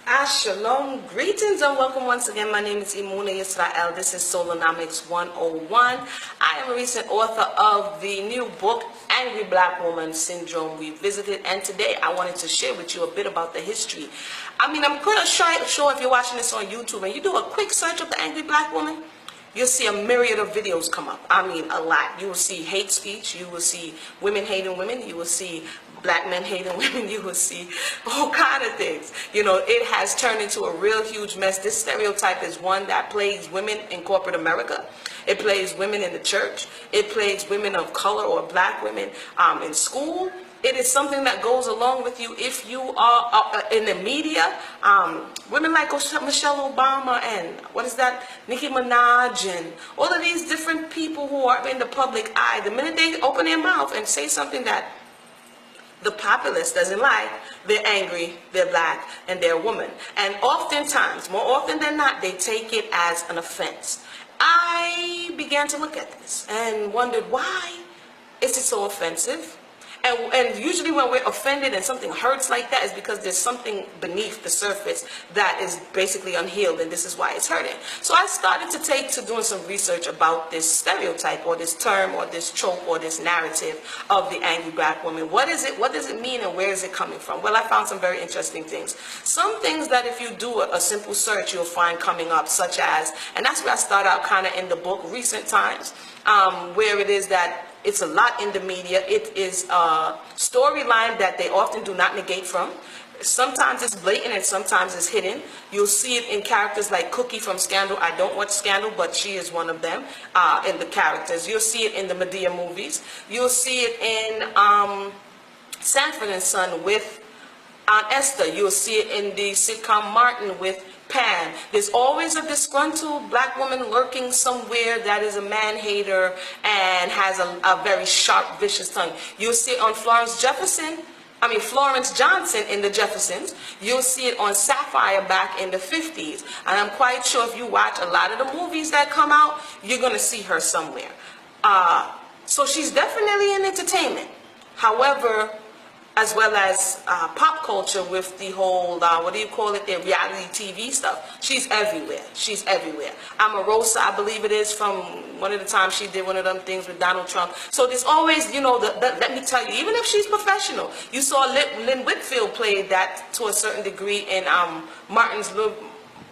Shalom, greetings and welcome once again. My name is Emunahysrael. This is Solonomics 101. I am a recent author of the new book, Angry Black Woman Syndrome Revisited, and today I wanted to share with you a bit about the history. I'm pretty sure if you're watching this on YouTube and you do a quick search of the Angry Black Woman, you'll see a myriad of videos come up. A lot. You will see hate speech. You will see women hating women. You will see black men hating women. You will see all kind of things. It has turned into a real huge mess. This stereotype is one that plagues women in corporate America. It plagues women in the church. It plagues women of color or black women in school. It is something that goes along with you if you are in the media. Women like Michelle Obama and Nicki Minaj and all of these different people who are in the public eye, the minute they open their mouth and say something that the populace doesn't like, they're angry, they're black, and they're a woman. And oftentimes, more often than not, they take it as an offense. I began to look at this and wondered, why is it so offensive? And usually when we're offended and something hurts like that is because there's something beneath the surface that is basically unhealed, and this is why it's hurting. So I started to take to doing some research about this stereotype or this term or this trope or this narrative of the angry black woman. What is it? What does it mean, and where is it coming from? Well, I found some very interesting things. Some things that if you do a simple search, you'll find coming up, such as, and that's where I start out kind of in the book, recent times, where it is that it's a lot in the media. It is a storyline that they often do not negate from. Sometimes it's blatant and sometimes it's hidden. You'll see it in characters like Cookie from Scandal. I don't watch Scandal, but she is one of them in the characters. You'll see it in the Medea movies. You'll see it in Sanford and Son with Aunt Esther. You'll see it in the sitcom Martin with Pan. There's always a disgruntled black woman lurking somewhere that is a man-hater and has a very sharp, vicious tongue. You'll see it on Florence Johnson in the Jeffersons. You'll see it on Sapphire back in the 50s. And I'm quite sure if you watch a lot of the movies that come out, you're going to see her somewhere. So she's definitely in entertainment. However, as well as pop culture with the whole, the reality TV stuff. She's everywhere. She's everywhere. Omarosa, I believe it is, from one of the times she did one of them things with Donald Trump. So there's always, let me tell you, even if she's professional, you saw Lynn Whitfield played that to a certain degree in Martin's Thin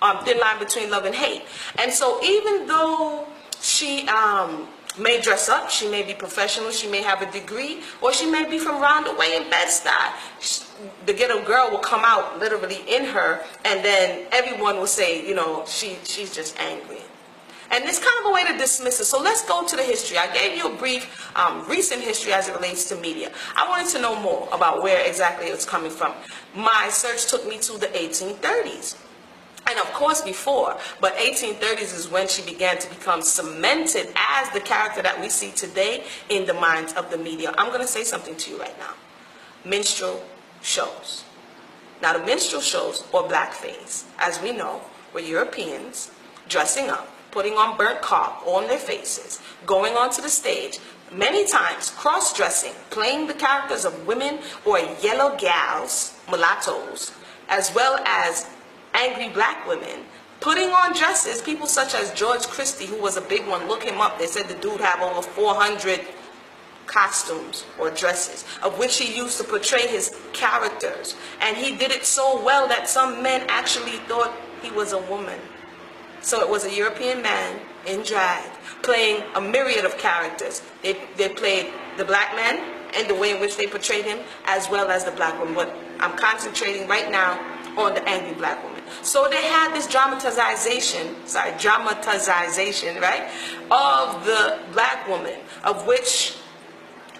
Line Between Love and Hate. And so even though she may dress up, she may be professional, she may have a degree, or she may be from Roundaway in Bed-Stuy. The ghetto girl will come out literally in her, and then everyone will say, she's just angry. And it's kind of a way to dismiss it. So let's go to the history. I gave you a brief recent history as it relates to media. I wanted to know more about where exactly it's coming from. My search took me to the 1830s. And of course before, but 1830s is when she began to become cemented as the character that we see today in the minds of the media. I'm going to say something to you right now. Minstrel shows. Now the minstrel shows, or blackface, as we know, were Europeans dressing up, putting on burnt carp on their faces, going onto the stage, many times cross-dressing, playing the characters of women or yellow gals, mulattoes, as well as angry black women, putting on dresses. People such as George Christie, who was a big one, look him up. They said the dude had over 400 costumes or dresses, of which he used to portray his characters. And he did it so well that some men actually thought he was a woman. So it was a European man in drag, playing a myriad of characters. They played the black man and the way in which they portrayed him, as well as the black woman. But I'm concentrating right now on the angry black woman. So they had this dramatization, right, of the black woman, of which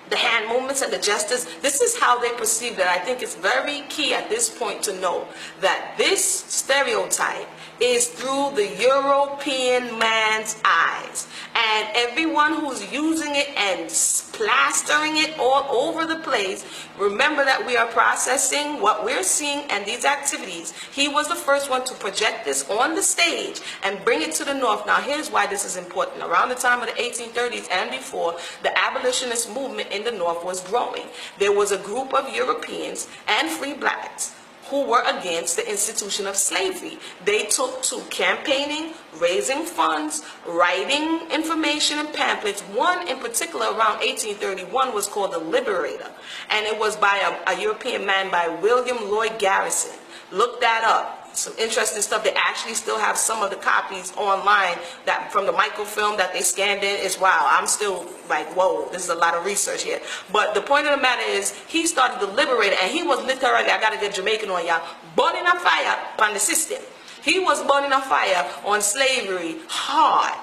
the hand movements and the gestures, this is how they perceived it. I think it's very key at this point to know that this stereotype is through the European man's eyes. And everyone who's using it and plastering it all over the place, remember that we are processing what we're seeing and these activities. He was the first one to project this on the stage and bring it to the North. Now here's why this is important. Around the time of the 1830s and before, the abolitionist movement in the North was growing. There was a group of Europeans and free blacks who were against the institution of slavery. They took to campaigning, raising funds, writing information and pamphlets. One in particular around 1831 was called The Liberator, and it was by a European man by William Lloyd Garrison. Look that up. Some interesting stuff. They actually still have some of the copies online that from the microfilm that they scanned in. It's wow. I'm still like, whoa, this is a lot of research here. But the point of the matter is, he started the Liberator, and he was literally, I gotta get Jamaican on y'all, burning a fire on the system. He was burning a fire on slavery hard.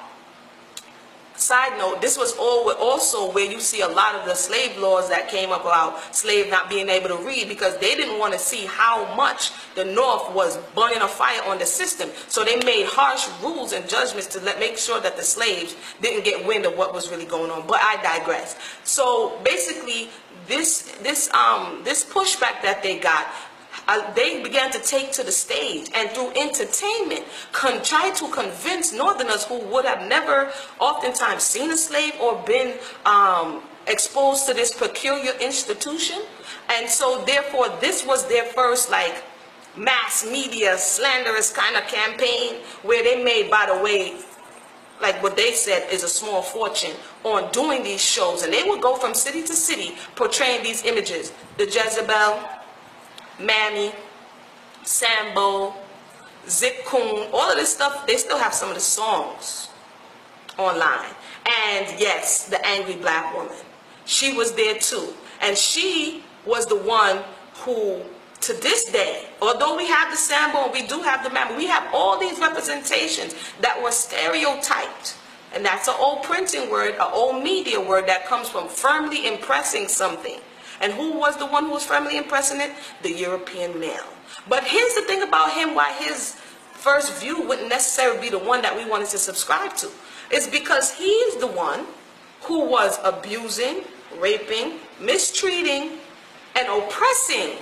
Side note, this was also where you see a lot of the slave laws that came up about slaves not being able to read, because they didn't want to see how much the North was burning a fire on the system. So they made harsh rules and judgments to make sure that the slaves didn't get wind of what was really going on. But I digress. So basically, this pushback that they got, they began to take to the stage, and through entertainment try to convince Northerners who would have never oftentimes seen a slave or been exposed to this peculiar institution. And so therefore this was their first like mass media slanderous kind of campaign, where they made, by the way, like what they said is a small fortune on doing these shows. And they would go from city to city portraying these images: the Jezebel, Mammy, Sambo, Zip Coon, all of this stuff. They still have some of the songs online. And yes, the angry black woman, she was there too. And she was the one who, to this day, although we have the Sambo and we do have the Mammy, we have all these representations that were stereotyped. And that's an old printing word, an old media word that comes from firmly impressing something. And who was the one who was firmly impressing it? The European male. But here's the thing about him, why his first view wouldn't necessarily be the one that we wanted to subscribe to. It's because he's the one who was abusing, raping, mistreating, and oppressing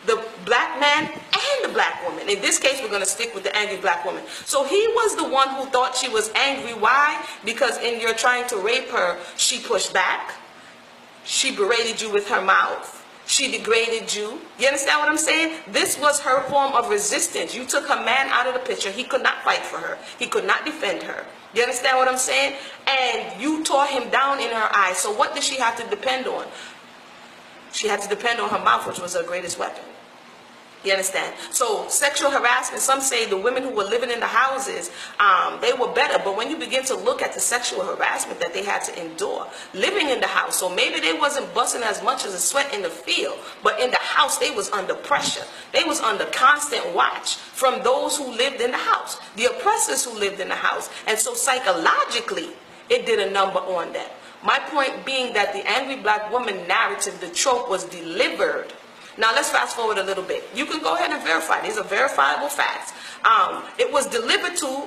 the black man and the black woman. In this case, we're going to stick with the angry black woman. So he was the one who thought she was angry. Why? Because in your trying to rape her, she pushed back. She berated you with her mouth. She degraded you. You understand what I'm saying? This was her form of resistance. You took her man out of the picture. He could not fight for her. He could not defend her. You understand what I'm saying? And you tore him down in her eyes. So what did she have to depend on? She had to depend on her mouth, which was her greatest weapon. You understand? So sexual harassment, some say the women who were living in the houses, they were better. But when you begin to look at the sexual harassment that they had to endure living in the house, so maybe they wasn't busting as much as a sweat in the field, but in the house they was under pressure. They was under constant watch from those who lived in the house, the oppressors who lived in the house. And so psychologically, it did a number on them. My point being that the angry black woman narrative, the trope, was delivered. Now let's fast forward a little bit. You can go ahead and verify. These are verifiable facts. It was delivered to,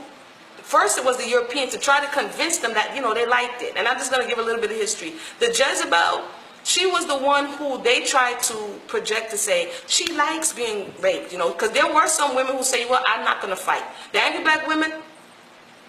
first it was the Europeans to try to convince them that, you know, they liked it. And I'm just going to give a little bit of history. The Jezebel, she was the one who they tried to project to say, she likes being raped, you know, because there were some women who say, well, I'm not going to fight. The angry black women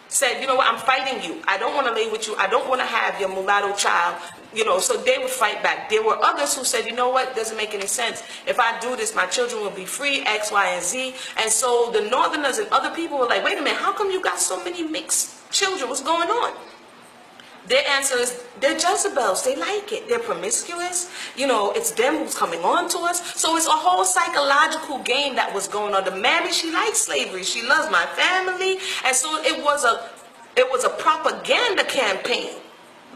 said, you know what, I'm fighting you. I don't want to lay with you. I don't want to have your mulatto child. You know, so they would fight back. There were others who said, you know what, doesn't make any sense. If I do this, my children will be free, X, Y, and Z. And so the Northerners and other people were like, wait a minute, how come you got so many mixed children? What's going on? Their answer is, they're Jezebels. They like it. They're promiscuous. You know, it's them who's coming on to us. So it's a whole psychological game that was going on. The Mammy, she likes slavery. She loves my family. And so it was a propaganda campaign.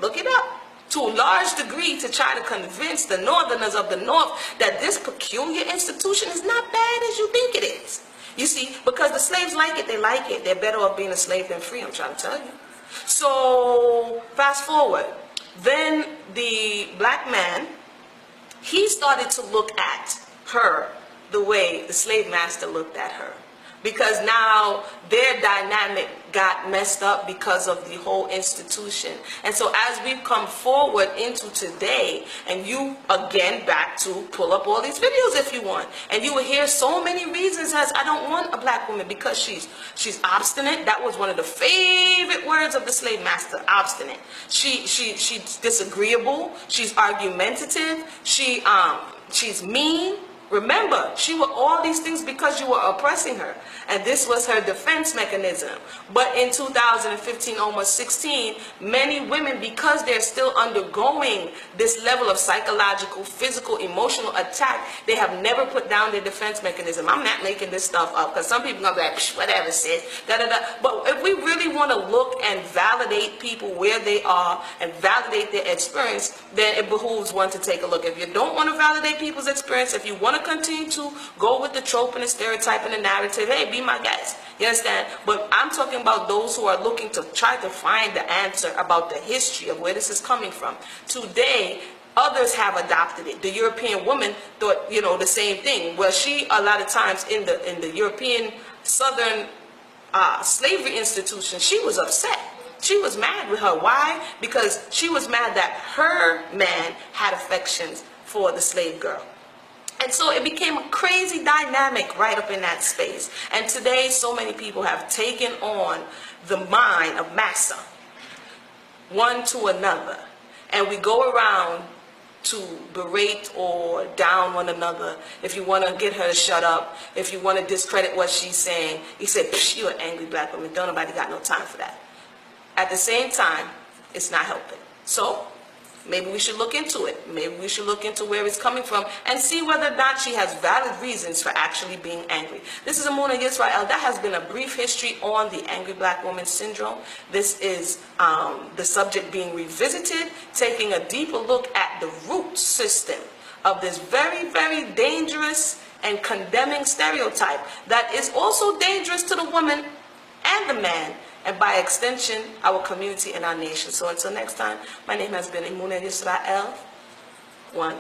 Look it up. To a large degree, to try to convince the Northerners of the North that this peculiar institution is not bad as you think it is. You see, because the slaves like it, they like it. They're better off being a slave than free, I'm trying to tell you. So, fast forward. Then the black man, he started to look at her the way the slave master looked at her. Because now their dynamic got messed up because of the whole institution. And so as we've come forward into today, and you again back to pull up all these videos if you want, and you will hear so many reasons as I don't want a black woman, because she's obstinate. That was one of the favorite words of the slave master, obstinate. She's disagreeable. She's argumentative. She's mean. Remember, she was all these things because you were oppressing her. And this was her defense mechanism. But in 2015, almost 16, many women, because they're still undergoing this level of psychological, physical, emotional attack, they have never put down their defense mechanism. I'm not making this stuff up, because some people are going to be like, whatever, sis, da-da-da. But if we really want to look and validate people where they are and validate their experience, then it behooves one to take a look. If you don't want to validate people's experience, if you want to continue to go with the trope and the stereotype and the narrative, hey, be my guest. You understand? But I'm talking about those who are looking to try to find the answer about the history of where this is coming from. Today, others have adopted it. The European woman thought, the same thing. Well, she, a lot of times in the European Southern slavery institution, she was upset. She was mad with her. Why? Because she was mad that her man had affections for the slave girl. And so it became a crazy dynamic right up in that space. And today, so many people have taken on the mind of massa, one to another. And we go around to berate or down one another. If you want to get her to shut up, if you want to discredit what she's saying, you say, you're an angry black woman. Don't nobody got no time for that. At the same time, it's not helping. So maybe we should look into it. Maybe we should look into where it's coming from and see whether or not she has valid reasons for actually being angry. This is Emunahysrael. That has been a brief history on the angry black woman syndrome. This is the subject being revisited, taking a deeper look at the root system of this very, very dangerous and condemning stereotype that is also dangerous to the woman and the man, and by extension, our community and our nation. So until next time, my name has been Emunahysrael. One.